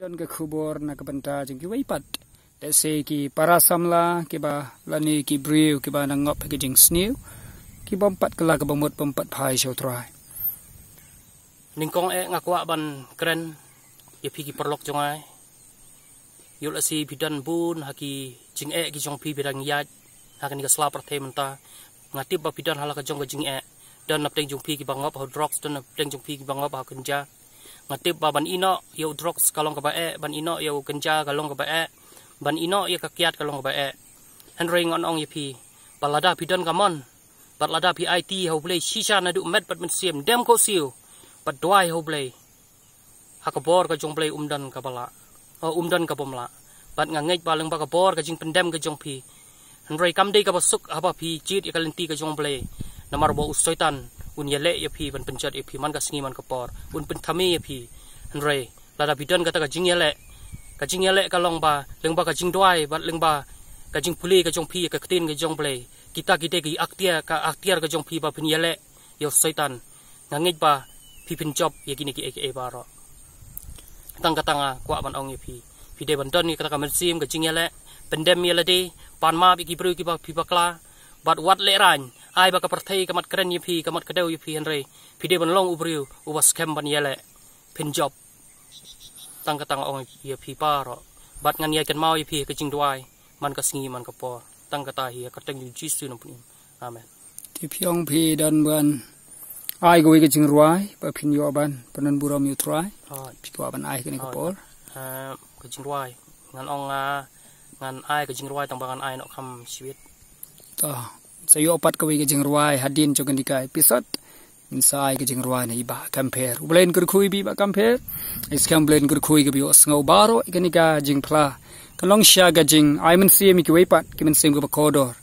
Don ke kubur na kebenta jeng ki waipat. Dese ki para samla ki ba lani ki briu ki ba nangop ki jeng sniu ki bompat kela ke bomot bompat pai show try. Ningkong ngakwa ban keren ya pi ki perlok jongai. Yul asi bidan bun haki jing ki jong pi bidang yat hakan ka sla parthe menta ngatip ba bidan hala ka jong ka jing dan napteng jong pi ki bangop ha drugs dan napteng jong pi ki bangop ha kenja. Ngatip ba ban ino ya drugs kalong ka ba ban ino ya kenja kalong ka ba ban ino ya kakiat kalong ka ba Henry ngon ong ya pi balada bidan kamon balada pi IT ho play shisha na du met pat men sim dem ko siu pat dwai ho play hakabor ka jong play umdan ka bala umdan ka bomla bat ngangej baleng ba kabor ka jing pendem ka jong pi Henry kamde ka basuk haba pi chit ya kalenti ka jong play namar bo usoitan un yele ya pi ban pencet ya pi man ka singi man kapor un pentami ya pi Henry lada bidan kata ka jing yele ka long ba leng ba ka jing dwai bat leng ba ka jing puli ka jong pi ka ketin ka jong play kita ki aktiar ka jong pi ba pen yele ya usoitan ngangej ba pi penjob ya kini ki baro tang katanga kwa ban ong ya pi de ban don ni kata ka mersim ka jing yele pendem yele de pan ma bi ki bru ki ba pi bakla bat wat le ran ai ba ka parthai kamat keren pi kamat kadeu pi Henry pi de ban long ubriu ubas kem ban yele penjob tang katanga ong ya pi paro bat ngan ya ken mau ya pi ka jing dwai man ka singi man ka por tang kata hi ka teng jisu no pun amen Ti piong pi dan ban ai go ke jing ruai ba pin yo ban panan buram yu try pi ko ban ai ke ni ka por ka jing dwai ngan ong ngan ai ka jing dwai tang bangan ai no kham siwit ta sayo opat ka ke jing ruai hadin jogan dikai episode insai ke jing ruai na iba compare ublen kur khui bi ba compare iskam blen kur khui ke bi osngau baro ke ni ka jing pla kalong sha ga jing ai men sim ki weipat ki men sim ko ba kodor